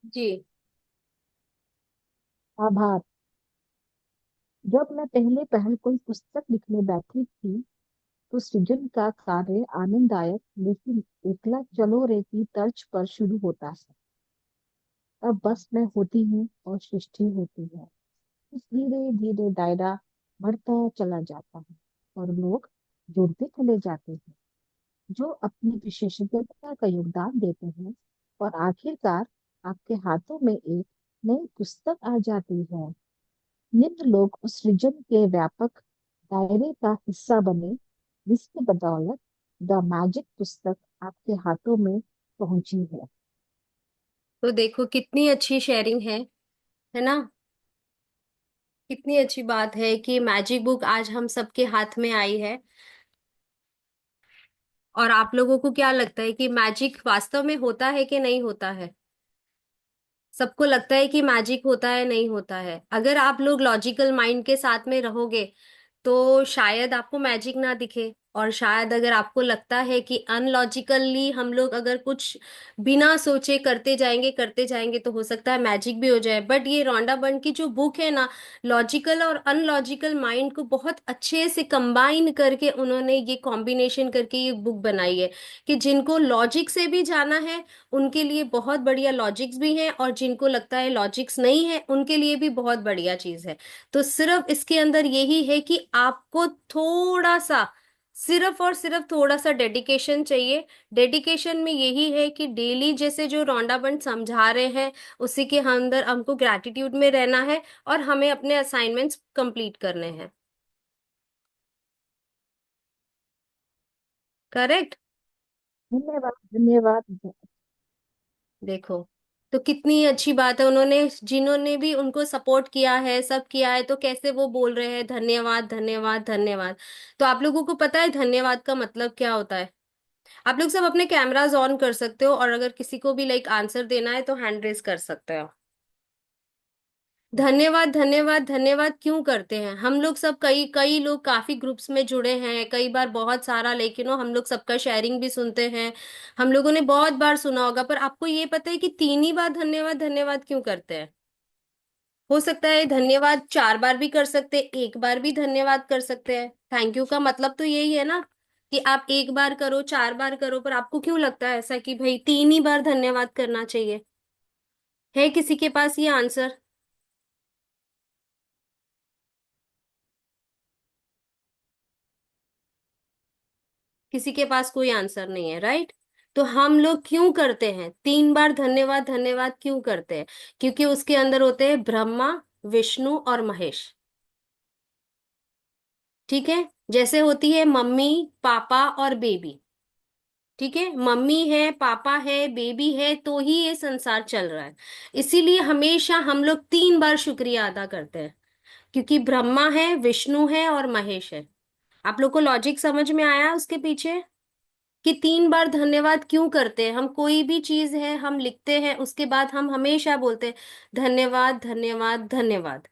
जी। आभार। जब मैं पहले पहल कोई पुस्तक लिखने बैठी थी तो सृजन का कार्य आनंददायक लेकिन एकला चलो रे की तर्ज पर शुरू होता है। अब बस मैं होती हूँ और सृष्टि होती है। इस धीरे धीरे दायरा बढ़ता चला जाता है और लोग जुड़ते चले जाते हैं जो अपनी विशेषज्ञता का योगदान देते हैं, और आखिरकार आपके हाथों में एक नई पुस्तक आ जाती है। निम्न लोग उस सृजन के व्यापक दायरे का हिस्सा बने जिसकी बदौलत द मैजिक पुस्तक आपके हाथों में पहुंची है। तो देखो कितनी अच्छी शेयरिंग है ना। कितनी अच्छी बात है कि मैजिक बुक आज हम सबके हाथ में आई है। और आप लोगों को क्या लगता है कि मैजिक वास्तव में होता है कि नहीं होता है? सबको लगता है कि मैजिक होता है, नहीं होता है। अगर आप लोग लॉजिकल माइंड के साथ में रहोगे तो शायद आपको मैजिक ना दिखे। और शायद अगर आपको लगता है कि अनलॉजिकली हम लोग अगर कुछ बिना सोचे करते जाएंगे तो हो सकता है मैजिक भी हो जाए। बट ये रोंडा बर्न की जो बुक है ना, लॉजिकल और अनलॉजिकल माइंड को बहुत अच्छे से कंबाइन करके उन्होंने ये कॉम्बिनेशन करके ये बुक बनाई है कि जिनको लॉजिक से भी जाना है उनके लिए बहुत बढ़िया लॉजिक्स भी हैं, और जिनको लगता है लॉजिक्स नहीं है उनके लिए भी बहुत बढ़िया चीज है। तो सिर्फ इसके अंदर यही है कि आपको थोड़ा सा, सिर्फ और सिर्फ थोड़ा सा डेडिकेशन चाहिए। डेडिकेशन में यही है कि डेली जैसे जो रोंडा बंट समझा रहे हैं उसी के अंदर हमको ग्रैटिट्यूड में रहना है और हमें अपने असाइनमेंट्स कंप्लीट करने हैं। करेक्ट। धन्यवाद धन्यवाद। देखो, तो कितनी अच्छी बात है। उन्होंने जिन्होंने भी उनको सपोर्ट किया है, सब किया है, तो कैसे वो बोल रहे हैं धन्यवाद धन्यवाद धन्यवाद। तो आप लोगों को पता है धन्यवाद का मतलब क्या होता है? आप लोग सब अपने कैमरास ऑन कर सकते हो और अगर किसी को भी लाइक आंसर देना है तो हैंड रेज कर सकते हो। धन्यवाद धन्यवाद धन्यवाद क्यों करते हैं हम लोग सब? कई कई लोग काफी ग्रुप्स में जुड़े हैं, कई बार बहुत सारा, लेकिन वो हम लोग सबका शेयरिंग भी सुनते हैं। हम लोगों ने बहुत बार सुना होगा, पर आपको ये पता है कि 3 ही बार धन्यवाद धन्यवाद क्यों करते हैं? हो सकता है धन्यवाद 4 बार भी कर सकते हैं, एक बार भी धन्यवाद कर सकते हैं। थैंक यू का मतलब तो यही है ना कि आप एक बार करो, 4 बार करो, पर आपको क्यों लगता है ऐसा कि भाई 3 ही बार धन्यवाद करना चाहिए? है किसी के पास ये आंसर? किसी के पास कोई आंसर नहीं है, राइट? तो हम लोग क्यों करते हैं 3 बार धन्यवाद धन्यवाद क्यों करते हैं? क्योंकि उसके अंदर होते हैं ब्रह्मा, विष्णु और महेश। ठीक है। जैसे होती है मम्मी, पापा और बेबी। ठीक है, मम्मी है, पापा है, बेबी है, तो ही ये संसार चल रहा है। इसीलिए हमेशा हम लोग 3 बार शुक्रिया अदा करते हैं, क्योंकि ब्रह्मा है, विष्णु है और महेश है। आप लोग को लॉजिक समझ में आया उसके पीछे कि 3 बार धन्यवाद क्यों करते हैं? हम कोई भी चीज है हम लिखते हैं उसके बाद हम हमेशा बोलते हैं धन्यवाद धन्यवाद धन्यवाद,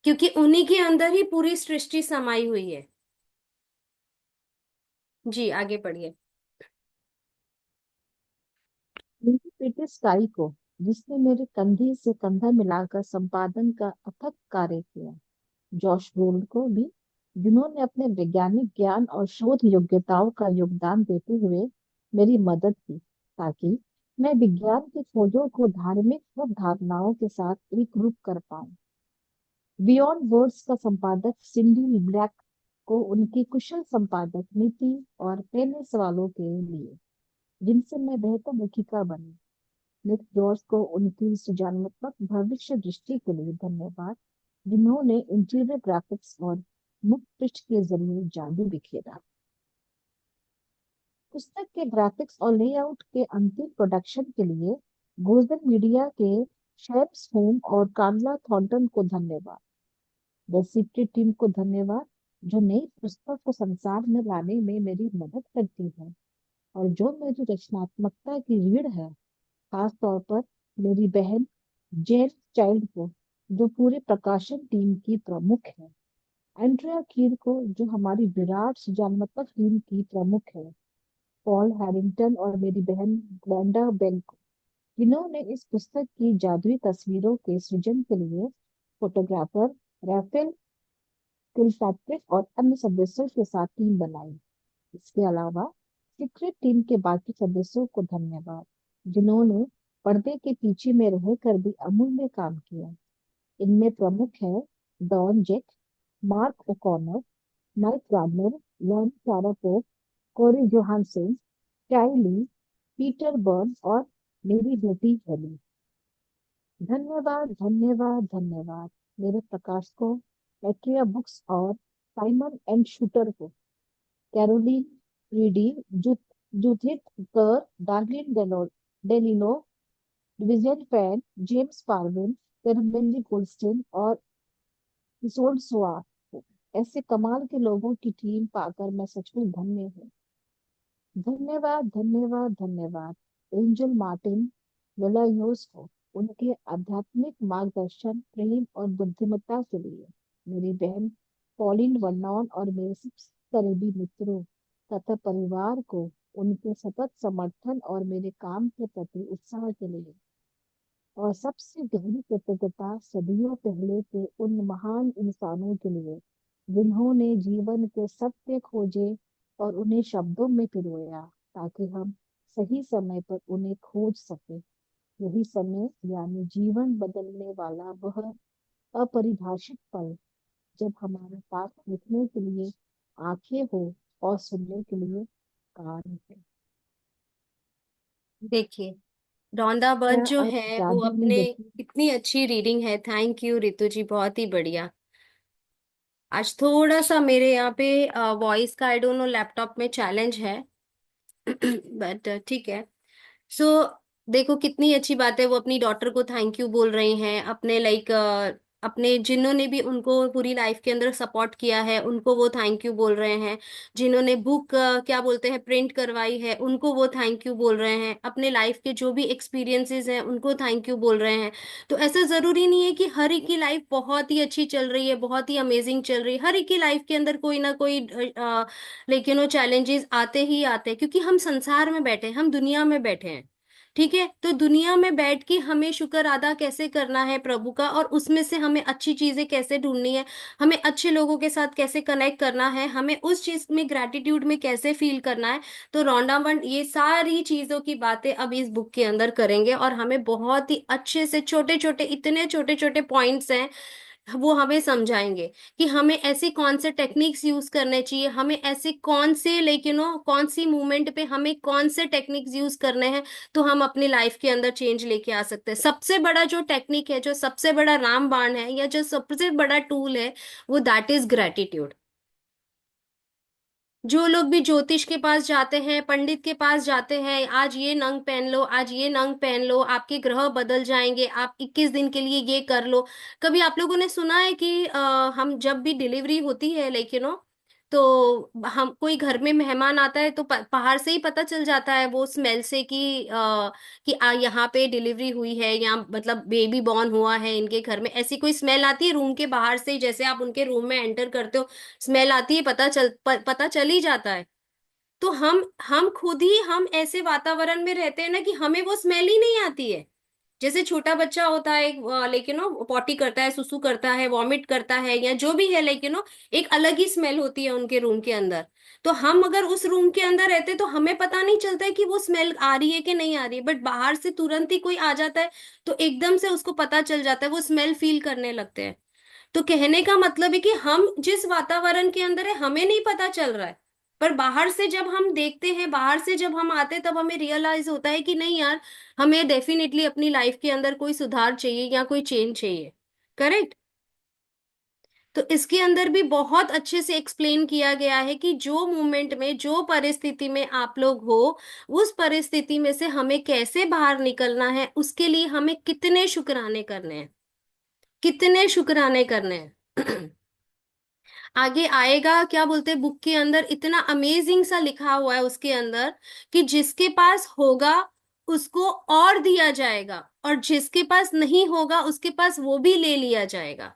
क्योंकि उन्हीं के अंदर ही पूरी सृष्टि समाई हुई है। जी आगे पढ़िए। मेरी बेटी स्काई को, जिसने मेरे कंधे से कंधा मिलाकर संपादन का अथक कार्य किया, जॉश गोल्ड को भी, जिन्होंने अपने वैज्ञानिक ज्ञान और शोध योग्यताओं का योगदान देते हुए मेरी मदद की ताकि मैं विज्ञान की खोजों को धार्मिक धारणाओं के साथ एकरूप कर पाऊं। बियॉन्ड वर्ड्स का संपादक सिंडी ब्लैक को उनकी कुशल संपादक नीति और पहले सवालों के लिए जिनसे मैं बेहतर लेखिका बनी। निक जॉर्ज को उनकी सृजनात्मक भविष्य दृष्टि के लिए धन्यवाद, जिन्होंने इंटीरियर ग्राफिक्स और मुख पृष्ठ के जरिए जादू बिखेरा। पुस्तक के ग्राफिक्स और लेआउट के अंतिम प्रोडक्शन के लिए गोल्डन मीडिया के शेप्स होम और कार्ला थॉर्नटन को धन्यवाद। द सीक्रेट टीम को धन्यवाद, जो नई पुस्तक को संसार में लाने में मेरी मदद करती है और जो मेरी रचनात्मकता की रीढ़ है। खास तौर पर मेरी बहन जेन चाइल्ड को, जो पूरे प्रकाशन टीम की प्रमुख है। एंड्रिया कीर को, जो हमारी विराट सृजनात्मक टीम की प्रमुख है। पॉल हैरिंगटन और मेरी बहन ग्लेंडा बेल को, जिन्होंने इस पुस्तक की जादुई तस्वीरों के सृजन के लिए फोटोग्राफर राफेल किलपैट्रिक और अन्य सदस्यों के साथ टीम बनाई। इसके अलावा सीक्रेट टीम के बाकी सदस्यों को धन्यवाद, जिन्होंने पर्दे के पीछे में रहकर भी अमूल्य काम किया। इनमें प्रमुख है डॉन जेक, mark O'Connor, mic gardener, lawn सारापोव, कोरी जोहानसन, टाइली, पीटर बर्न और मेरी बेटी हेली। धन्यवाद, धन्यवाद, धन्यवाद मेरे प्रकाशकों, एट्रिया बुक्स और साइमन एंड शूटर को, कैरोलीन रीडी, जूथित कर, डार्लिन डेलिनो, विजय फैन, जेम्स पार्विन, करमेली गोल्डस्टीन और इसोड सुआ। ऐसे कमाल के लोगों की टीम पाकर मैं सचमुच धन्य हूँ। धन्यवाद, धन्यवाद, धन्यवाद एंजल मार्टिन वेलायोस को, उनके आध्यात्मिक मार्गदर्शन, प्रेम और बुद्धिमत्ता के लिए। मेरी बहन पॉलिन वर्नॉन और मेरे सब करीबी मित्रों तथा परिवार को, उनके सतत समर्थन और मेरे काम के प्रति उत्साह के लिए। और सबसे गहरी कृतज्ञता सदियों पहले के उन महान इंसानों के लिए, जिन्होंने जीवन के सत्य खोजे और उन्हें शब्दों में पिरोया, ताकि हम सही समय पर उन्हें खोज सके। यही समय, यानी जीवन बदलने वाला वह अपरिभाषित पल, जब हमारे पास देखने के लिए आंखें हो और सुनने के लिए कान है। देखिए, रौंदा बर्न क्या जो आप है वो जादू में अपने, यकीन? इतनी अच्छी रीडिंग है। थैंक यू रितु जी, बहुत ही बढ़िया। आज थोड़ा सा मेरे यहाँ पे वॉइस का आई डोंट नो लैपटॉप में चैलेंज है। बट ठीक है। सो देखो कितनी अच्छी बात है, वो अपनी डॉटर को थैंक यू बोल रही हैं, अपने लाइक अपने जिन्होंने भी उनको पूरी लाइफ के अंदर सपोर्ट किया है उनको वो थैंक यू बोल रहे हैं। जिन्होंने बुक क्या बोलते हैं प्रिंट करवाई है उनको वो थैंक यू बोल रहे हैं। अपने लाइफ के जो भी एक्सपीरियंसेस हैं उनको थैंक यू बोल रहे हैं। तो ऐसा जरूरी नहीं है कि हर एक की लाइफ बहुत ही अच्छी चल रही है, बहुत ही अमेजिंग चल रही है। हर एक की लाइफ के अंदर कोई ना कोई लेकिन वो चैलेंजेस आते ही आते हैं, क्योंकि हम संसार में बैठे हैं, हम दुनिया में बैठे हैं। ठीक है, तो दुनिया में बैठ के हमें शुक्र अदा कैसे करना है प्रभु का, और उसमें से हमें अच्छी चीजें कैसे ढूंढनी है, हमें अच्छे लोगों के साथ कैसे कनेक्ट करना है, हमें उस चीज में ग्रेटिट्यूड में कैसे फील करना है। तो रॉन्डामंड ये सारी चीजों की बातें अब इस बुक के अंदर करेंगे, और हमें बहुत ही अच्छे से छोटे छोटे, इतने छोटे छोटे पॉइंट्स हैं वो हमें समझाएंगे कि हमें ऐसे कौन से टेक्निक्स यूज करने चाहिए, हमें ऐसे कौन से लाइक कौन सी मूवमेंट पे हमें कौन से टेक्निक्स यूज करने हैं, तो हम अपनी लाइफ के अंदर चेंज लेके आ सकते हैं। सबसे बड़ा जो टेक्निक है, जो सबसे बड़ा रामबाण है, या जो सबसे बड़ा टूल है, वो दैट इज ग्रेटिट्यूड। जो लोग भी ज्योतिष के पास जाते हैं, पंडित के पास जाते हैं, आज ये नंग पहन लो, आज ये नंग पहन लो, आपके ग्रह बदल जाएंगे, आप 21 दिन के लिए ये कर लो। कभी आप लोगों ने सुना है कि हम जब भी डिलीवरी होती है लाइक तो हम कोई घर में मेहमान आता है तो बाहर से ही पता चल जाता है वो स्मेल से कि यहाँ पे डिलीवरी हुई है, या मतलब बेबी बॉर्न हुआ है इनके घर में, ऐसी कोई स्मेल आती है रूम के बाहर से ही, जैसे आप उनके रूम में एंटर करते हो स्मेल आती है, पता चल ही जाता है। तो हम खुद ही हम ऐसे वातावरण में रहते हैं ना कि हमें वो स्मेल ही नहीं आती है। जैसे छोटा बच्चा होता है, लेकिन वो पॉटी करता है, सुसु करता है, वॉमिट करता है, या जो भी है, लेकिन एक अलग ही स्मेल होती है उनके रूम के अंदर। तो हम अगर उस रूम के अंदर रहते तो हमें पता नहीं चलता है कि वो स्मेल आ रही है कि नहीं आ रही है, बट बाहर से तुरंत ही कोई आ जाता है तो एकदम से उसको पता चल जाता है, वो स्मेल फील करने लगते हैं। तो कहने का मतलब है कि हम जिस वातावरण के अंदर है हमें नहीं पता चल रहा है, पर बाहर से जब हम देखते हैं, बाहर से जब हम आते हैं, तब हमें रियलाइज होता है कि नहीं यार, हमें डेफिनेटली अपनी लाइफ के अंदर कोई सुधार चाहिए या कोई चेंज चाहिए। करेक्ट। तो इसके अंदर भी बहुत अच्छे से एक्सप्लेन किया गया है कि जो मोमेंट में, जो परिस्थिति में आप लोग हो, उस परिस्थिति में से हमें कैसे बाहर निकलना है, उसके लिए हमें कितने शुक्राने करने हैं, कितने शुक्राने करने हैं। आगे आएगा, क्या बोलते हैं, बुक के अंदर इतना अमेजिंग सा लिखा हुआ है उसके अंदर कि जिसके पास होगा उसको और दिया जाएगा, और जिसके पास नहीं होगा उसके पास वो भी ले लिया जाएगा।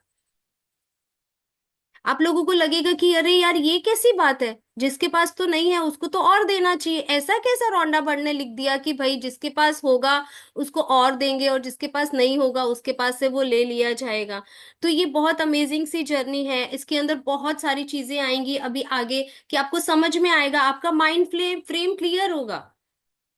आप लोगों को लगेगा कि अरे यार ये कैसी बात है, जिसके पास तो नहीं है उसको तो और देना चाहिए, ऐसा कैसा रौंडा बढ़ने लिख दिया कि भाई जिसके पास होगा उसको और देंगे और जिसके पास नहीं होगा उसके पास से वो ले लिया जाएगा। तो ये बहुत अमेजिंग सी जर्नी है, इसके अंदर बहुत सारी चीजें आएंगी अभी आगे कि आपको समझ में आएगा, आपका माइंड फ्रेम क्लियर होगा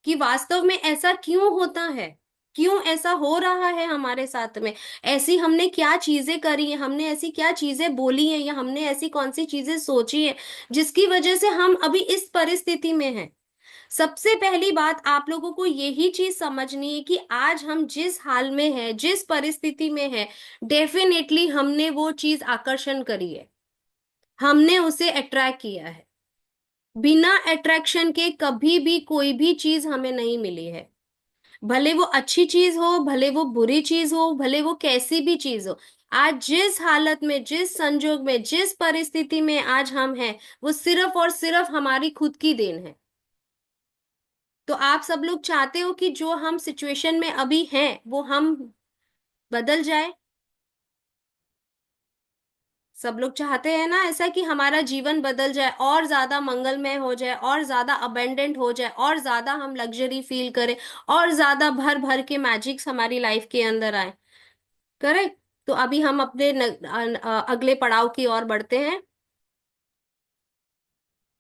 कि वास्तव में ऐसा क्यों होता है, क्यों ऐसा हो रहा है हमारे साथ में, ऐसी हमने क्या चीजें करी हैं, हमने ऐसी क्या चीजें बोली हैं, या हमने ऐसी कौन सी चीजें सोची हैं जिसकी वजह से हम अभी इस परिस्थिति में हैं। सबसे पहली बात आप लोगों को यही चीज समझनी है कि आज हम जिस हाल में हैं, जिस परिस्थिति में हैं, डेफिनेटली हमने वो चीज आकर्षण करी है, हमने उसे अट्रैक्ट किया है। बिना अट्रैक्शन के कभी भी कोई भी चीज हमें नहीं मिली है, भले वो अच्छी चीज हो, भले वो बुरी चीज हो, भले वो कैसी भी चीज हो। आज जिस हालत में, जिस संजोग में, जिस परिस्थिति में आज हम हैं, वो सिर्फ और सिर्फ हमारी खुद की देन है। तो आप सब लोग चाहते हो कि जो हम सिचुएशन में अभी हैं वो हम बदल जाए। सब लोग चाहते हैं ना ऐसा कि हमारा जीवन बदल जाए, और ज्यादा मंगलमय हो जाए, और ज्यादा अबेंडेंट हो जाए, और ज्यादा हम लग्जरी फील करें, और ज्यादा भर भर के मैजिक्स हमारी लाइफ के अंदर आए। करेक्ट। तो अभी हम अपने अगले पड़ाव की ओर बढ़ते हैं।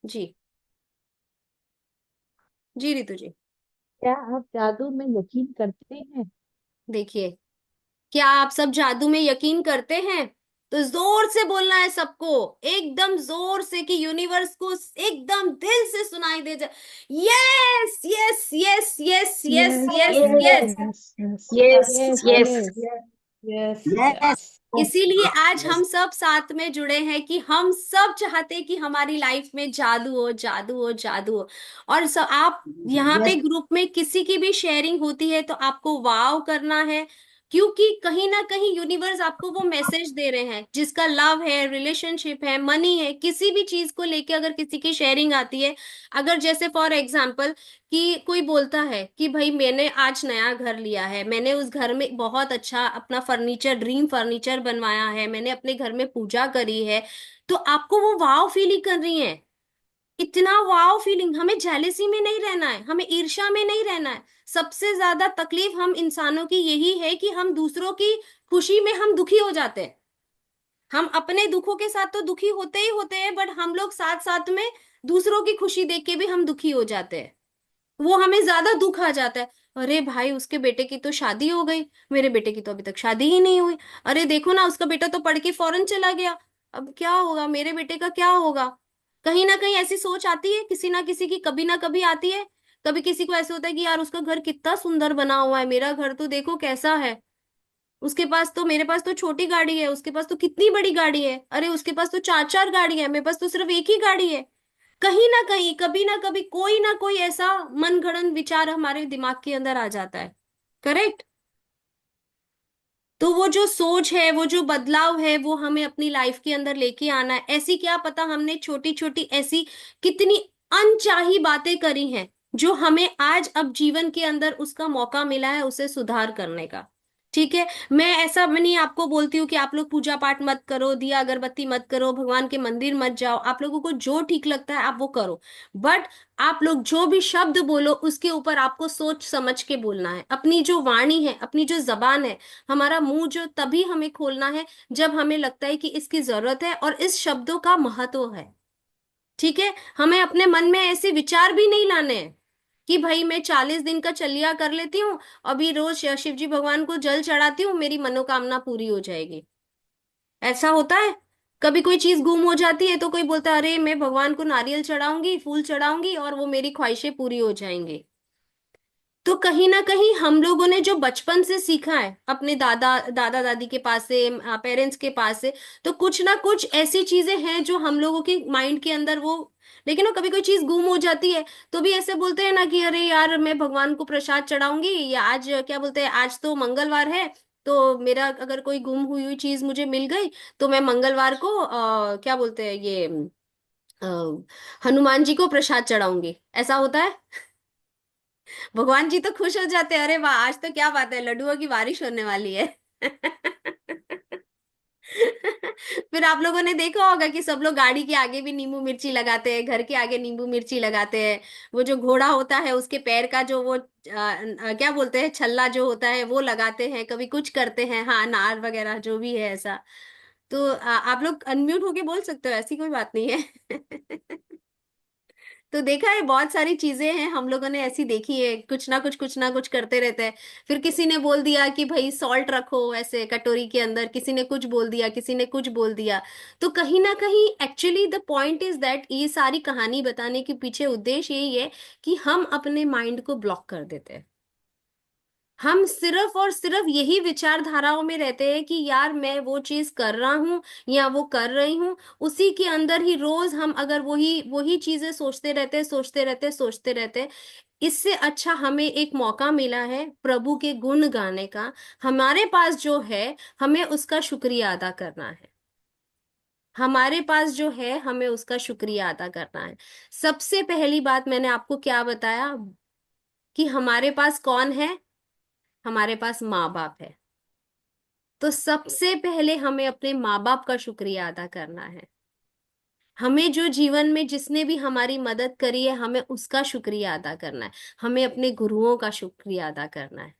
जी। जी रितु जी। क्या आप जादू में यकीन करते हैं? देखिए, क्या आप सब जादू में यकीन करते हैं? तो जोर से बोलना है सबको, एकदम जोर से कि यूनिवर्स को एकदम दिल से सुनाई दे जाए। Yes yes yes yes yes yes yes yes yes. Yes yes yes yes yes yes yes yes yes. इसीलिए आज यस हम सब साथ में जुड़े हैं कि हम सब चाहते हैं कि हमारी लाइफ में जादू हो, जादू हो, जादू हो। और सब आप यहाँ पे यस ग्रुप में किसी की भी शेयरिंग होती है तो आपको वाव करना है, क्योंकि कहीं ना कहीं यूनिवर्स आपको वो मैसेज दे रहे हैं, जिसका लव है, रिलेशनशिप है, मनी है, किसी भी चीज को लेके अगर किसी की शेयरिंग आती है, अगर जैसे फॉर एग्जाम्पल कि कोई बोलता है कि भाई मैंने आज नया घर लिया है, मैंने उस घर में बहुत अच्छा अपना फर्नीचर, ड्रीम फर्नीचर बनवाया है, मैंने अपने घर में पूजा करी है, तो आपको वो वाव फीलिंग कर रही है। इतना वाव फीलिंग, हमें जेलेसी में नहीं रहना है, हमें ईर्ष्या में नहीं रहना है। सबसे ज्यादा तकलीफ हम इंसानों की यही है कि हम दूसरों की खुशी में हम दुखी हो जाते हैं। हम अपने दुखों के साथ तो दुखी होते हैं, बट हम लोग साथ साथ में दूसरों की खुशी देख के भी हम दुखी हो जाते हैं। वो हमें ज्यादा दुख आ जाता है। अरे भाई उसके बेटे की तो शादी हो गई, मेरे बेटे की तो अभी तक शादी ही नहीं हुई। अरे देखो ना उसका बेटा तो पढ़ के फॉरेन चला गया, अब क्या होगा, मेरे बेटे का क्या होगा। कहीं ना कहीं ऐसी सोच आती है किसी ना किसी की, कभी ना कभी आती है। कभी किसी को ऐसे होता है कि यार उसका घर कितना सुंदर बना हुआ है, मेरा घर तो देखो कैसा है। उसके पास तो, मेरे पास तो छोटी गाड़ी है, उसके पास तो कितनी बड़ी गाड़ी है, अरे उसके पास तो चार चार गाड़ी है, मेरे पास तो सिर्फ एक ही गाड़ी है। कहीं ना कहीं, कभी ना कभी, कोई ना कोई ऐसा मनगढ़ंत विचार हमारे दिमाग के अंदर आ जाता है। करेक्ट। तो वो जो सोच है, वो जो बदलाव है, वो हमें अपनी लाइफ के अंदर लेके आना है। ऐसी क्या पता हमने छोटी छोटी ऐसी कितनी अनचाही बातें करी हैं जो हमें आज अब जीवन के अंदर उसका मौका मिला है उसे सुधार करने का। ठीक है, मैं ऐसा मैं नहीं आपको बोलती हूँ कि आप लोग पूजा पाठ मत करो, दिया अगरबत्ती मत करो, भगवान के मंदिर मत जाओ, आप लोगों को जो ठीक लगता है आप वो करो। बट आप लोग जो भी शब्द बोलो उसके ऊपर आपको सोच समझ के बोलना है। अपनी जो वाणी है, अपनी जो जबान है, हमारा मुंह जो तभी हमें खोलना है जब हमें लगता है कि इसकी जरूरत है और इस शब्दों का महत्व है। ठीक है। हमें अपने मन में ऐसे विचार भी नहीं लाने हैं कि भाई मैं 40 दिन का चलिया कर लेती हूँ, अभी रोज शिव जी भगवान को जल चढ़ाती हूँ, मेरी मनोकामना पूरी हो जाएगी। ऐसा होता है? कभी कोई चीज गुम हो जाती है तो कोई बोलता है अरे मैं भगवान को नारियल चढ़ाऊंगी, फूल चढ़ाऊंगी और वो मेरी ख्वाहिशें पूरी हो जाएंगी। तो कहीं ना कहीं हम लोगों ने जो बचपन से सीखा है अपने दादा दादी के पास से, पेरेंट्स के पास से, तो कुछ ना कुछ ऐसी चीजें हैं जो हम लोगों के माइंड के अंदर वो, लेकिन वो कभी कोई चीज गुम हो जाती है तो भी ऐसे बोलते हैं ना कि अरे यार मैं भगवान को प्रसाद चढ़ाऊंगी, या आज क्या बोलते हैं, आज तो मंगलवार है, तो मेरा अगर कोई गुम हुई हुई चीज मुझे मिल गई तो मैं मंगलवार को क्या बोलते हैं ये अ, हनुमान जी को प्रसाद चढ़ाऊंगी। ऐसा होता है? भगवान जी तो खुश हो जाते हैं, अरे वाह आज तो क्या बात है, लड्डुओं की बारिश होने वाली है। फिर आप लोगों ने देखा होगा कि सब लोग गाड़ी के आगे भी नींबू मिर्ची लगाते हैं, घर के आगे नींबू मिर्ची लगाते हैं। वो जो घोड़ा होता है उसके पैर का जो वो क्या बोलते हैं, छल्ला जो होता है वो लगाते हैं, कभी कुछ करते हैं, हाँ नार वगैरह जो भी है ऐसा। तो आप लोग अनम्यूट होके बोल सकते हो, ऐसी कोई बात नहीं है। तो देखा है, बहुत सारी चीजें हैं हम लोगों ने ऐसी देखी है, कुछ ना कुछ करते रहते हैं। फिर किसी ने बोल दिया कि भाई सॉल्ट रखो ऐसे कटोरी के अंदर, किसी ने कुछ बोल दिया, किसी ने कुछ बोल दिया। तो कहीं ना कहीं actually the point is that ये सारी कहानी बताने के पीछे उद्देश्य यही है कि हम अपने माइंड को ब्लॉक कर देते हैं। हम सिर्फ और सिर्फ यही विचारधाराओं में रहते हैं कि यार मैं वो चीज कर रहा हूं या वो कर रही हूं, उसी के अंदर ही रोज हम अगर वही वही चीजें सोचते रहते सोचते रहते सोचते रहते। इससे अच्छा हमें एक मौका मिला है प्रभु के गुण गाने का। हमारे पास जो है हमें उसका शुक्रिया अदा करना है। हमारे पास जो है हमें उसका शुक्रिया अदा करना है। सबसे पहली बात मैंने आपको क्या बताया कि हमारे पास कौन है, हमारे पास माँ बाप है। तो सबसे पहले हमें अपने माँ बाप का शुक्रिया अदा करना है। हमें जो जीवन में जिसने भी हमारी मदद करी है हमें उसका शुक्रिया अदा करना है। हमें अपने गुरुओं का शुक्रिया अदा करना है।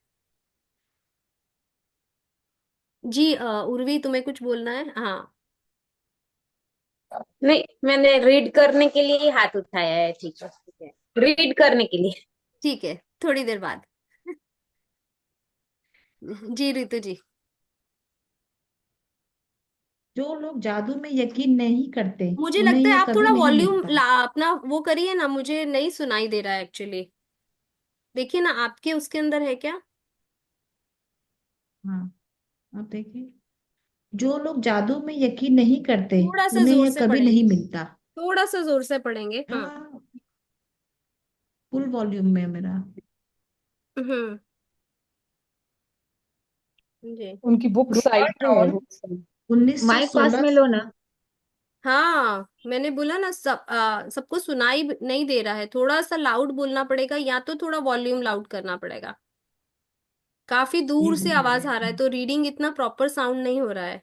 जी उर्वी तुम्हें कुछ बोलना है? हाँ। नहीं, मैंने रीड करने के लिए ही हाथ उठाया है। ठीक है, ठीक है, रीड करने के लिए। ठीक है, थोड़ी देर बाद। जी रितु जी। जो लोग जादू में यकीन नहीं करते मुझे उन्हें लगता है यह आप कभी थोड़ा नहीं वॉल्यूम मिलता। अपना वो करिए ना, मुझे नहीं सुनाई दे रहा है एक्चुअली। देखिए ना आपके उसके अंदर है क्या? हाँ, आप देखिए। जो लोग जादू में यकीन नहीं करते थोड़ा सा उन्हें जोर यह से कभी पढ़ेंगे, नहीं मिलता। थोड़ा सा जोर से पढ़ेंगे, हाँ। हाँ, फुल वॉल्यूम में है मेरा। हम्म। जी। उनकी बुक साइड रुकॉर्ड पे है ऑन। वो सब। माइक पास 1916। में लो ना। हाँ मैंने बोला ना, सबको सुनाई नहीं दे रहा है, थोड़ा सा लाउड बोलना पड़ेगा या तो थोड़ा वॉल्यूम लाउड करना पड़ेगा। काफी दूर एक से मिनट। आवाज आ रहा है तो रीडिंग इतना प्रॉपर साउंड नहीं हो रहा है।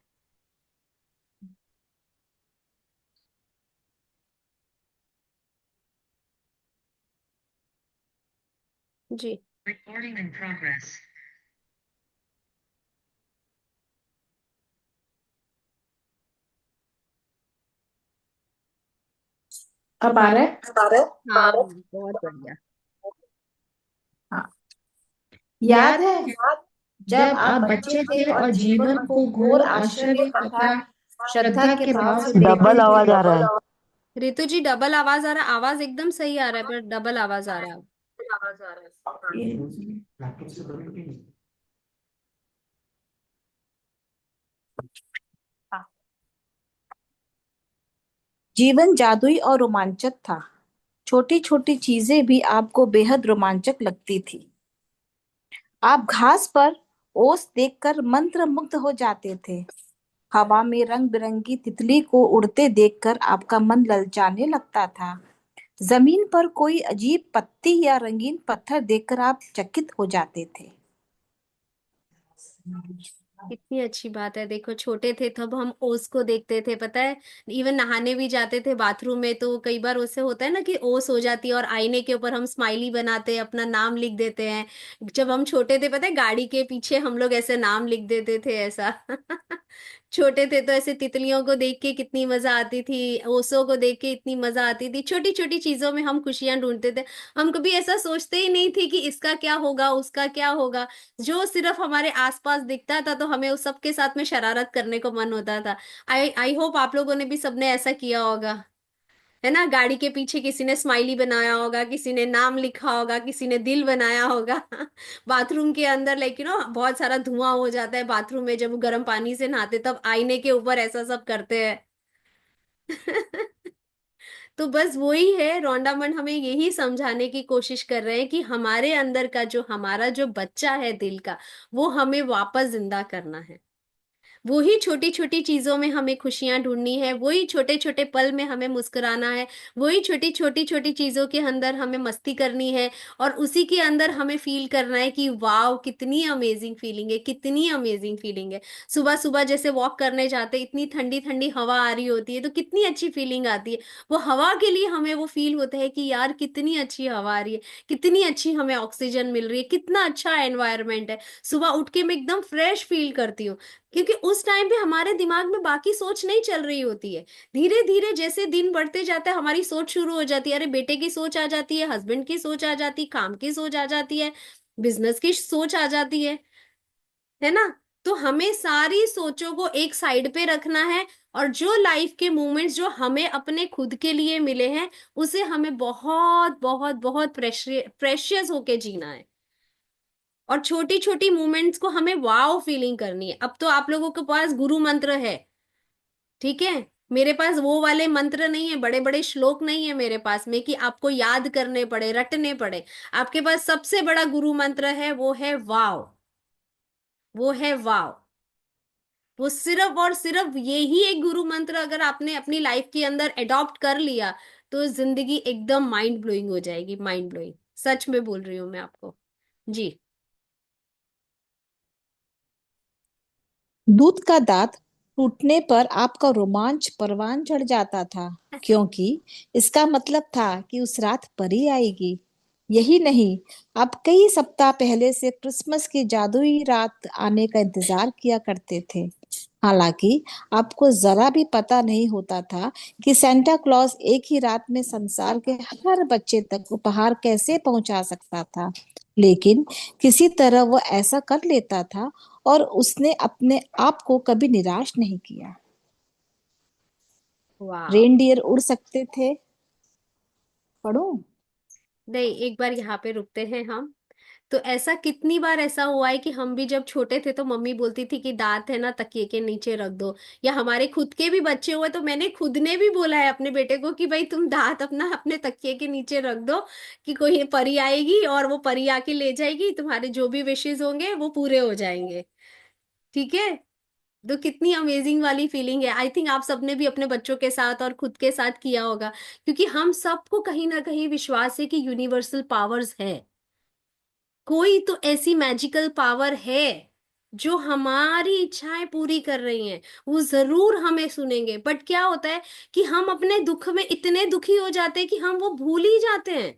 जी। Recording in progress. अब आ रहा है? हाँ बहुत बढ़िया। हाँ। याद याद है है जब जब आप आप बच्चे बच्चे थे थे और और जीवन जीवन को को घोर घोर आश्चर्य आश्चर्य तथा तथा श्रद्धा श्रद्धा के के भाव भाव से से देखते डबल देखते आवाज थे? आ रहा है। रितु जी डबल आवाज आ रहा है, आवाज एकदम सही आ रहा है पर डबल आवाज आ रहा है। जीवन जादुई और रोमांचक था। छोटी छोटी चीजें भी आपको बेहद रोमांचक लगती थी। आप घास पर ओस देखकर मंत्र मुग्ध हो जाते थे। हवा में रंग बिरंगी तितली को उड़ते देखकर आपका मन ललचाने लगता था। जमीन पर कोई अजीब पत्ती या रंगीन पत्थर देखकर आप चकित हो जाते थे। कितनी अच्छी बात है, देखो छोटे थे तब हम ओस को देखते थे, पता है। इवन नहाने भी जाते थे बाथरूम में तो कई बार उससे होता है ना कि ओस हो जाती है और आईने के ऊपर हम स्माइली बनाते हैं, अपना नाम लिख देते हैं। जब हम छोटे थे पता है गाड़ी के पीछे हम लोग ऐसे नाम लिख देते थे ऐसा। छोटे थे तो ऐसे तितलियों को देख के कितनी मजा आती थी, ओसों को देख के इतनी मजा आती थी, छोटी छोटी चीजों में हम खुशियां ढूंढते थे। हम कभी ऐसा सोचते ही नहीं थे कि इसका क्या होगा उसका क्या होगा। जो सिर्फ हमारे आसपास दिखता था तो हमें उस सबके साथ में शरारत करने को मन होता था। आई आई होप आप लोगों ने भी सबने ऐसा किया होगा, है ना। गाड़ी के पीछे किसी ने स्माइली बनाया होगा, किसी ने नाम लिखा होगा, किसी ने दिल बनाया होगा। बाथरूम के अंदर लाइक बहुत सारा धुआं हो जाता है बाथरूम में जब गर्म पानी से नहाते तब आईने के ऊपर ऐसा सब करते हैं। तो बस वही है, रौंडामन हमें यही समझाने की कोशिश कर रहे हैं कि हमारे अंदर का जो हमारा जो बच्चा है दिल का, वो हमें वापस जिंदा करना है। वही छोटी छोटी चीजों में हमें खुशियां ढूंढनी है, वही छोटे छोटे पल में हमें मुस्कुराना है, वही छोटी छोटी छोटी चीजों के अंदर हमें मस्ती करनी है, और उसी के अंदर हमें फील करना है कि वाव कितनी अमेजिंग फीलिंग है, कितनी अमेजिंग फीलिंग है। सुबह सुबह जैसे वॉक करने जाते इतनी ठंडी ठंडी हवा आ रही होती है तो कितनी अच्छी फीलिंग आती है। वो हवा के लिए हमें वो फील होता है कि यार कितनी अच्छी हवा आ रही है, कितनी अच्छी हमें ऑक्सीजन मिल रही है, कितना अच्छा एनवायरनमेंट है। सुबह उठ के मैं एकदम फ्रेश फील करती हूँ, क्योंकि उस टाइम पे हमारे दिमाग में बाकी सोच नहीं चल रही होती है। धीरे धीरे जैसे दिन बढ़ते जाता है हमारी सोच शुरू हो जाती है, अरे बेटे की सोच आ जाती है, हस्बैंड की सोच आ जाती है, काम की सोच आ जाती है, बिजनेस की सोच आ जाती है ना। तो हमें सारी सोचों को एक साइड पे रखना है, और जो लाइफ के मोमेंट्स जो हमें अपने खुद के लिए मिले हैं उसे हमें बहुत बहुत बहुत प्रेशियस होके जीना है, और छोटी छोटी मोमेंट्स को हमें वाव फीलिंग करनी है। अब तो आप लोगों के पास गुरु मंत्र है, ठीक है। मेरे पास वो वाले मंत्र नहीं है, बड़े बड़े श्लोक नहीं है मेरे पास में कि आपको याद करने पड़े, रटने पड़े। आपके पास सबसे बड़ा गुरु मंत्र है, वो है वाव। वो है वाव। वो सिर्फ और सिर्फ यही एक गुरु मंत्र अगर आपने अपनी लाइफ के अंदर एडॉप्ट कर लिया तो जिंदगी एकदम माइंड ब्लोइंग हो जाएगी, माइंड ब्लोइंग। सच में बोल रही हूँ मैं आपको। जी। दूध का दांत टूटने पर आपका रोमांच परवान चढ़ जाता था, क्योंकि इसका मतलब था कि उस रात परी आएगी। यही नहीं, आप कई सप्ताह पहले से क्रिसमस की जादुई रात आने का इंतजार किया करते थे। हालांकि आपको जरा भी पता नहीं होता था कि सेंटा क्लॉज एक ही रात में संसार के हर बच्चे तक उपहार कैसे पहुंचा सकता था, लेकिन किसी तरह वो ऐसा कर लेता था, और उसने अपने आप को कभी निराश नहीं किया। वाह। रेनडियर उड़ सकते थे। पढ़ूं? नहीं, एक बार यहाँ पे रुकते हैं हम। तो ऐसा कितनी बार ऐसा हुआ है कि हम भी जब छोटे थे तो मम्मी बोलती थी कि दांत है ना तकिए के नीचे रख दो, या हमारे खुद के भी बच्चे हुए तो मैंने खुद ने भी बोला है अपने बेटे को कि भाई तुम दांत अपना अपने तकिए के नीचे रख दो, कि कोई परी आएगी और वो परी आके ले जाएगी, तुम्हारे जो भी विशेष होंगे वो पूरे हो जाएंगे। ठीक है। तो कितनी अमेजिंग वाली फीलिंग है। आई थिंक आप सबने भी अपने बच्चों के साथ और खुद के साथ किया होगा, क्योंकि हम सबको कहीं ना कहीं विश्वास है कि यूनिवर्सल पावर्स है, कोई तो ऐसी मैजिकल पावर है जो हमारी इच्छाएं पूरी कर रही हैं। वो जरूर हमें सुनेंगे, बट क्या होता है कि हम अपने दुख में इतने दुखी हो जाते हैं कि हम वो भूल ही जाते हैं,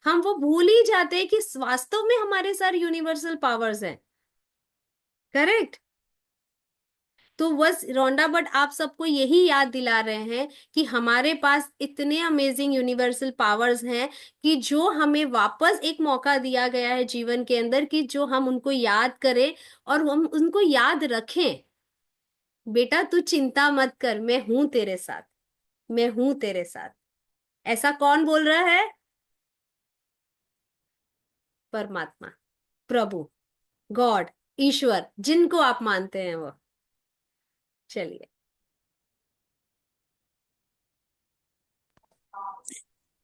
हम वो भूल ही जाते हैं कि वास्तव में हमारे साथ यूनिवर्सल पावर्स हैं। करेक्ट। तो बस रोंडा बट आप सबको यही याद दिला रहे हैं कि हमारे पास इतने अमेजिंग यूनिवर्सल पावर्स हैं, कि जो हमें वापस एक मौका दिया गया है जीवन के अंदर कि जो हम उनको याद करें और हम उनको याद रखें। बेटा तू चिंता मत कर, मैं हूं तेरे साथ, मैं हूं तेरे साथ। ऐसा कौन बोल रहा है? परमात्मा, प्रभु, गॉड, ईश्वर, जिनको आप मानते हैं वो। चलिए।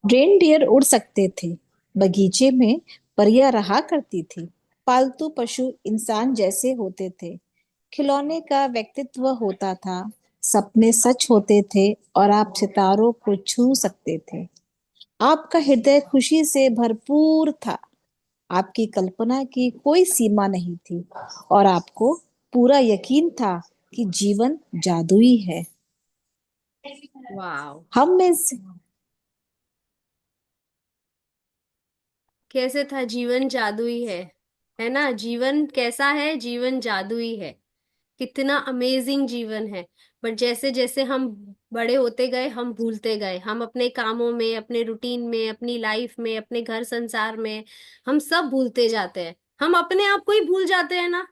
रेनडियर उड़ सकते थे। बगीचे में परियां रहा करती थी। पालतू पशु इंसान जैसे होते थे। खिलौने का व्यक्तित्व होता था। सपने सच होते थे और आप सितारों को छू सकते थे। आपका हृदय खुशी से भरपूर था। आपकी कल्पना की कोई सीमा नहीं थी, और आपको पूरा यकीन था कि जीवन जादुई है। वाह। हम में से कैसे था? जीवन जादुई है ना। जीवन कैसा है? जीवन जादुई है। कितना अमेजिंग जीवन है। बट जैसे जैसे हम बड़े होते गए हम भूलते गए, हम अपने कामों में, अपने रूटीन में, अपनी लाइफ में, अपने घर संसार में हम सब भूलते जाते हैं। हम अपने आप को ही भूल जाते हैं ना।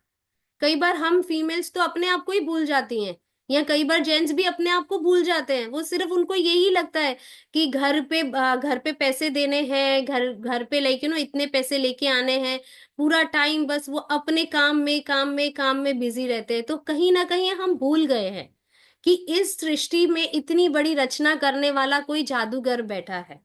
कई बार हम फीमेल्स तो अपने आप को ही भूल जाती हैं, या कई बार जेंट्स भी अपने आप को भूल जाते हैं। वो सिर्फ उनको यही लगता है कि घर पे पैसे देने हैं, घर घर पे लेके ना इतने पैसे लेके आने हैं। पूरा टाइम बस वो अपने काम में काम में काम में बिजी रहते हैं। तो कहीं ना कहीं हम भूल गए हैं कि इस सृष्टि में इतनी बड़ी रचना करने वाला कोई जादूगर बैठा है।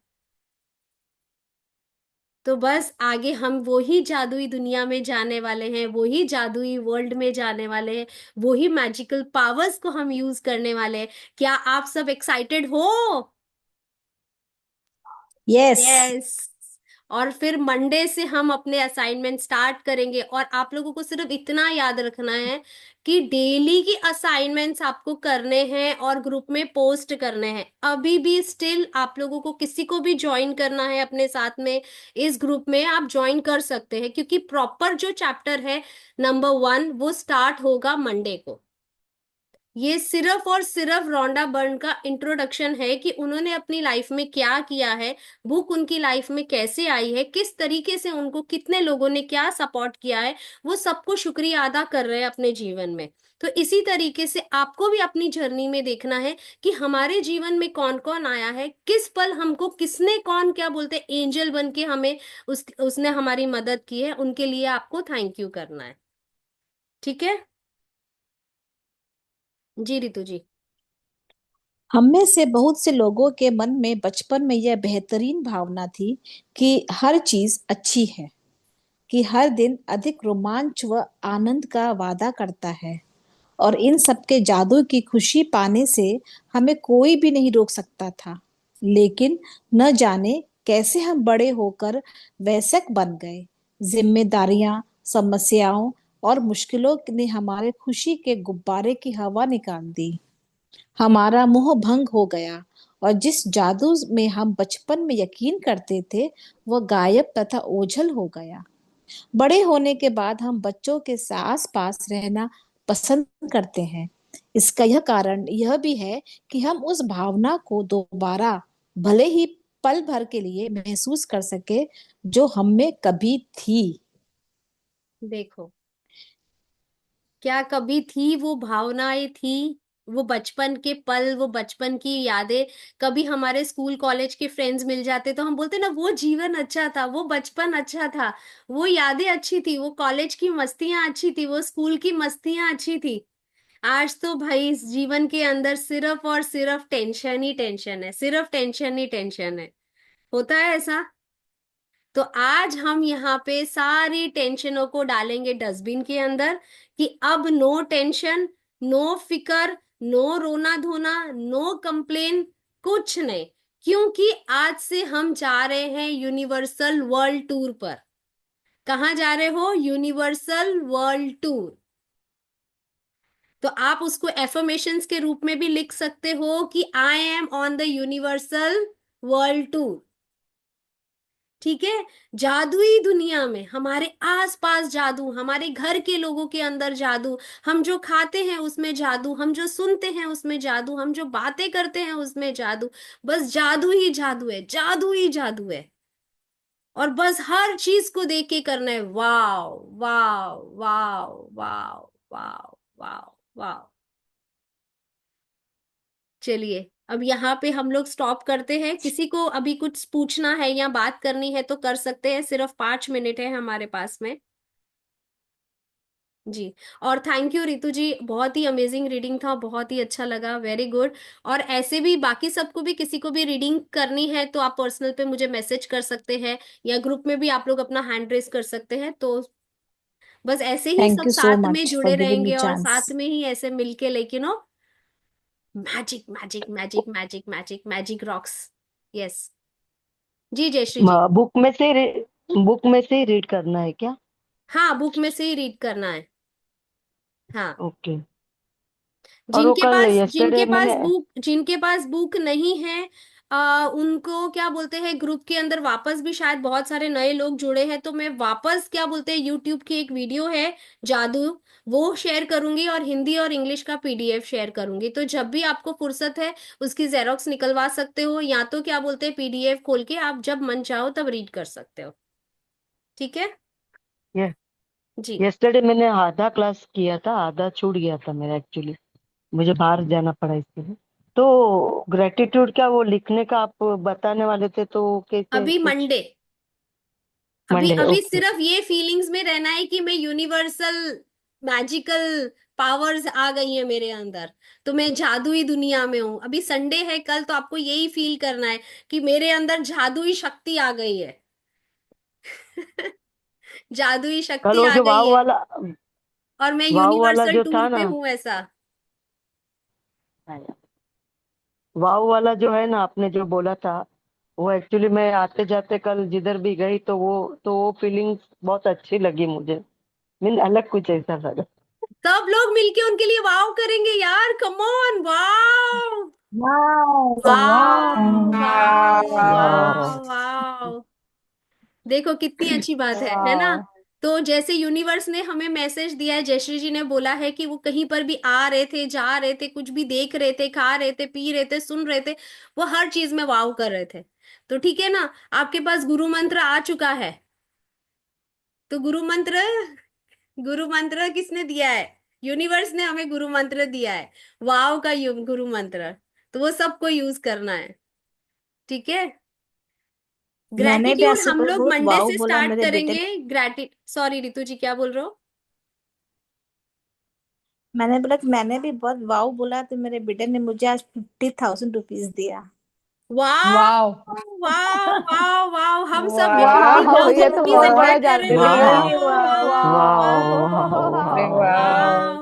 तो बस आगे हम वो ही जादुई दुनिया में जाने वाले हैं, वो ही जादुई वर्ल्ड में जाने वाले हैं, वो ही मैजिकल पावर्स को हम यूज करने वाले हैं। क्या आप सब एक्साइटेड हो? यस। यस। और फिर मंडे से हम अपने असाइनमेंट स्टार्ट करेंगे, और आप लोगों को सिर्फ इतना याद रखना है कि डेली की असाइनमेंट्स आपको करने हैं और ग्रुप में पोस्ट करने हैं। अभी भी स्टिल आप लोगों को किसी को भी ज्वाइन करना है अपने साथ में इस ग्रुप में, आप ज्वाइन कर सकते हैं, क्योंकि प्रॉपर जो चैप्टर है नंबर 1 वो स्टार्ट होगा मंडे को। ये सिर्फ और सिर्फ रोंडा बर्न का इंट्रोडक्शन है कि उन्होंने अपनी लाइफ में क्या किया है, बुक उनकी लाइफ में कैसे आई है, किस तरीके से उनको कितने लोगों ने क्या सपोर्ट किया है, वो सबको शुक्रिया अदा कर रहे हैं अपने जीवन में। तो इसी तरीके से आपको भी अपनी जर्नी में देखना है कि हमारे जीवन में कौन कौन आया है, किस पल हमको किसने, कौन क्या बोलते एंजल बन के हमें उसने हमारी मदद की है, उनके लिए आपको थैंक यू करना है। ठीक है? जी रितु जी। हम में से बहुत से लोगों के मन में बचपन में यह बेहतरीन भावना थी कि हर चीज अच्छी है, कि हर दिन अधिक रोमांच व आनंद का वादा करता है, और इन सबके जादू की खुशी पाने से हमें कोई भी नहीं रोक सकता था। लेकिन न जाने कैसे हम बड़े होकर वयस्क बन गए। जिम्मेदारियां, समस्याओं और मुश्किलों ने हमारे खुशी के गुब्बारे की हवा निकाल दी। हमारा मोह भंग हो गया, और जिस जादू में हम बचपन में यकीन करते थे वह गायब तथा ओझल हो गया। बड़े होने के बाद हम बच्चों के आस पास रहना पसंद करते हैं। इसका यह कारण यह भी है कि हम उस भावना को दोबारा, भले ही पल भर के लिए, महसूस कर सके जो हम में कभी थी। देखो, क्या कभी थी वो भावनाएं, थी वो बचपन के पल, वो बचपन की यादें। कभी हमारे स्कूल कॉलेज के फ्रेंड्स मिल जाते तो हम बोलते ना वो जीवन अच्छा था, वो बचपन अच्छा था, वो यादें अच्छी थी, वो कॉलेज की मस्तियां अच्छी थी, वो स्कूल की मस्तियां अच्छी थी। आज तो भाई इस जीवन के अंदर सिर्फ और सिर्फ टेंशन ही टेंशन है, सिर्फ टेंशन ही टेंशन है। होता है ऐसा? तो आज हम यहाँ पे सारी टेंशनों को डालेंगे डस्टबिन के अंदर, कि अब नो टेंशन, नो फिकर, नो रोना धोना, नो कंप्लेन, कुछ नहीं। क्योंकि आज से हम जा रहे हैं यूनिवर्सल वर्ल्ड टूर पर। कहाँ जा रहे हो? Universal world tour. तो आप उसको एफर्मेशंस के रूप में भी लिख सकते हो कि I am on the universal world tour. ठीक है? जादुई दुनिया में हमारे आसपास जादू, हमारे घर के लोगों के अंदर जादू, हम जो खाते हैं उसमें जादू, हम जो सुनते हैं उसमें जादू, हम जो बातें करते हैं उसमें जादू। बस जादू ही जादू है, जादू ही जादू है। और बस हर चीज को देख के करना है वाव वाव वाव वाव वाव वाव वाव। चलिए, अब यहाँ पे हम लोग स्टॉप करते हैं। किसी को अभी कुछ पूछना है या बात करनी है तो कर सकते हैं, सिर्फ 5 मिनट है हमारे पास में। जी। और थैंक यू रितु जी, बहुत ही अमेजिंग रीडिंग था, बहुत ही अच्छा लगा, वेरी गुड। और ऐसे भी बाकी सबको भी, किसी को भी रीडिंग करनी है तो आप पर्सनल पे मुझे मैसेज कर सकते हैं, या ग्रुप में भी आप लोग अपना हैंड रेस कर सकते हैं। तो बस ऐसे ही थैंक सब यू सो साथ में मच फॉर जुड़े गिविंग मी रहेंगे और चांस। साथ में ही ऐसे मिलके, लेकिन magic magic magic magic magic magic rocks. Yes. जी जयश्री जी। बुक में से ही रीड करना है क्या? हाँ, बुक में से ही रीड करना है। हाँ। ओके। और वो जिनके कल पास यस्टरडे मैंने जिनके पास बुक नहीं है, उनको क्या बोलते हैं, ग्रुप के अंदर वापस भी शायद बहुत सारे नए लोग जुड़े हैं, तो मैं वापस क्या बोलते हैं, यूट्यूब की एक वीडियो है जादू, वो शेयर करूंगी, और हिंदी और इंग्लिश का पीडीएफ शेयर करूंगी। तो जब भी आपको फुर्सत है उसकी जेरोक्स निकलवा सकते हो, या तो क्या बोलते हैं पीडीएफ खोल के आप जब मन चाहो तब रीड कर सकते हो। ठीक है? ये जी। यस्टरडे मैंने आधा क्लास किया था, आधा छूट गया था मेरा एक्चुअली। मुझे बाहर जाना पड़ा इसके लिए। तो ग्रेटिट्यूड क्या वो लिखने का आप बताने वाले थे, तो कैसे अभी कुछ? मंडे, अभी मंडे, अभी ओके। सिर्फ ये फीलिंग्स में रहना है कि मैं यूनिवर्सल मैजिकल पावर्स आ गई है मेरे अंदर, तो मैं जादुई दुनिया में हूं। अभी संडे है कल, तो आपको यही फील करना है कि मेरे अंदर जादुई शक्ति आ गई है। जादुई कल शक्ति वो आ जो गई वाव है। वाला, और मैं वाव वाला यूनिवर्सल जो टूर था पे ना, हूँ ऐसा। वाव वाला जो है ना आपने जो बोला था, वो एक्चुअली मैं आते जाते कल जिधर भी गई तो वो फीलिंग बहुत अच्छी लगी मुझे। मीन अलग कुछ ऐसा लगा। सब लोग मिलके उनके लिए वाव करेंगे यार, कम ऑन, वाव वाह वाव वाव वाह वाव वाव। देखो कितनी अच्छी बात है ना। तो जैसे यूनिवर्स ने हमें मैसेज दिया है, जयश्री जी ने बोला है कि वो कहीं पर भी आ रहे थे, जा रहे थे, कुछ भी देख रहे थे, खा रहे थे, पी रहे थे, सुन रहे थे, वो हर चीज में वाव कर रहे थे। तो ठीक है ना, आपके पास गुरु मंत्र आ चुका है। तो गुरु मंत्र किसने दिया है? यूनिवर्स ने हमें गुरु मंत्र दिया है, वाव का गुरु मंत्र। तो वो सबको यूज करना है, ठीक है। मैंने भी आज ग्रैटिट्यूड हम सुबह लोग बहुत मंडे वाव से बोला स्टार्ट मेरे बेटे करेंगे। को। सॉरी रितु जी, क्या बोल रहे हो? मैंने बोला कि मैंने भी बहुत वाव बोला तो मेरे बेटे ने मुझे आज 50,000 रुपीज दिया। वाह वाह वाह वाह वाह, हम सब भी फिफ्टी वाह ये थाउजेंड तो रुपीज बहुत बड़ा अट्रैक्ट कर रहे हैं। जानकारी है। रियली वाह वाव। वाह वाह वाह वाह वाह अरे वाह वाह, वाह।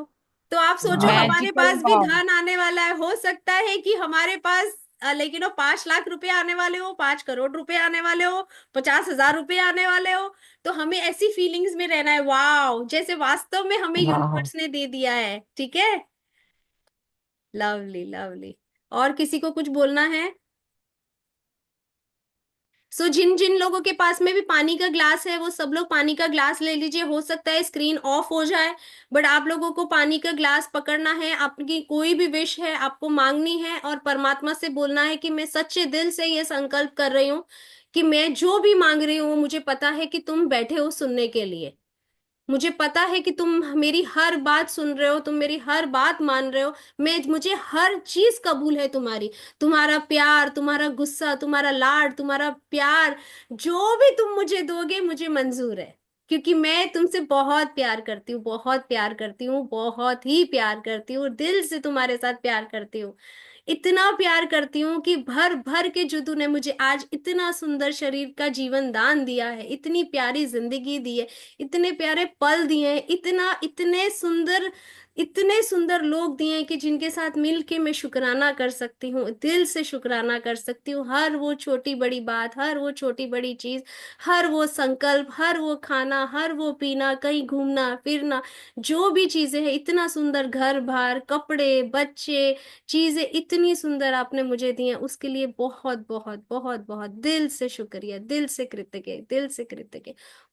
तो आप सोचो वाह। हमारे मैजिकल पास भी वाव। धन आने वाला है, हो सकता है कि हमारे पास लेकिन वो 5 लाख रुपए आने वाले हो, 5 करोड़ रुपए आने वाले हो, 50,000 रुपए आने वाले हो। तो हमें ऐसी फीलिंग्स में रहना है, वाह, जैसे वास्तव में हमें वाह। यूनिवर्स ने दे दिया है, ठीक है। Lovely lovely. और किसी को कुछ बोलना है? सो जिन जिन लोगों के पास में भी पानी का ग्लास है, वो सब लोग पानी का ग्लास ले लीजिए। हो सकता है स्क्रीन ऑफ हो जाए, बट आप लोगों को पानी का ग्लास पकड़ना है। आपकी कोई भी विश है आपको मांगनी है, और परमात्मा से बोलना है कि मैं सच्चे दिल से ये संकल्प कर रही हूँ कि मैं जो भी मांग रही हूँ, मुझे पता है कि तुम बैठे हो सुनने के लिए। मुझे पता है कि तुम मेरी हर बात सुन रहे हो, तुम मेरी हर बात मान रहे हो। मुझे हर चीज कबूल है तुम्हारी। तुम्हारा प्यार, तुम्हारा गुस्सा, तुम्हारा लाड, तुम्हारा प्यार, जो भी तुम मुझे दोगे मुझे मंजूर है। क्योंकि मैं तुमसे बहुत प्यार करती हूँ, बहुत प्यार करती हूँ, बहुत ही प्यार करती हूँ, दिल से तुम्हारे साथ प्यार करती हूँ। इतना प्यार करती हूँ कि भर भर के जो तूने मुझे आज इतना सुंदर शरीर का जीवन दान दिया है, इतनी प्यारी जिंदगी दी है, इतने प्यारे पल दिए हैं, इतने सुंदर लोग दिए हैं कि जिनके साथ मिल के मैं शुक्राना कर सकती हूँ, दिल से शुक्राना कर सकती हूँ। हर वो छोटी बड़ी बात, हर वो छोटी बड़ी चीज, हर वो संकल्प, हर वो खाना, हर वो पीना, कहीं घूमना फिरना, जो भी चीजें हैं, इतना सुंदर घर बार, कपड़े, बच्चे, चीजें इतनी सुंदर आपने मुझे दी हैं, उसके लिए बहुत बहुत बहुत बहुत दिल से शुक्रिया, दिल से कृतज्ञ, दिल से कृतज्ञ।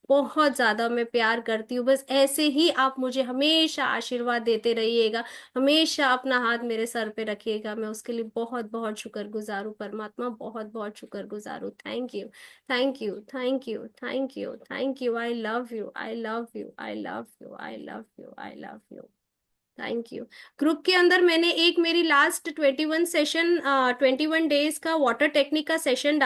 बहुत ज्यादा मैं प्यार करती हूँ। बस ऐसे ही आप मुझे हमेशा आशीर्वाद देते रहिएगा, हमेशा अपना हाथ मेरे सर पे रखिएगा। मैं उसके लिए बहुत बहुत शुक्रगुजार हूँ परमात्मा, बहुत बहुत शुक्रगुजार हूँ। Thank you, thank you, thank you, thank you, thank you. I love you, I love you, I love you, I love you, I love you. Thank you. Group के अंदर मैंने एक मेरी लास्ट 21 डेज का वाटर टेक्निक का session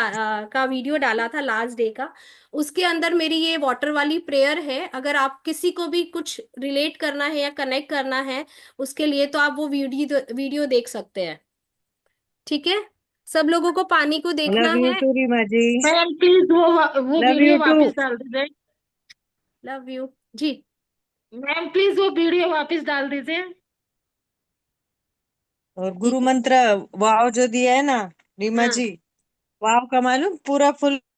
का video डाला था, लास्ट डे का। उसके अंदर मेरी ये वाटर वाली प्रेयर है। अगर आप किसी को भी कुछ रिलेट करना है या कनेक्ट करना है उसके लिए, तो आप वो वीडियो देख सकते हैं, ठीक है। सब लोगों को पानी को देखना लव यू है। To Reema ji. Ma'am please वो लव वीडियो यू टू। वापस डाल दीजिए। लव यू जी। मैम प्लीज वो वीडियो वापस डाल दीजिए। और गुरु ठीक है। मंत्र वाव जो दिया है ना रीमा हाँ, जी, वाव का मालूम पूरा फुल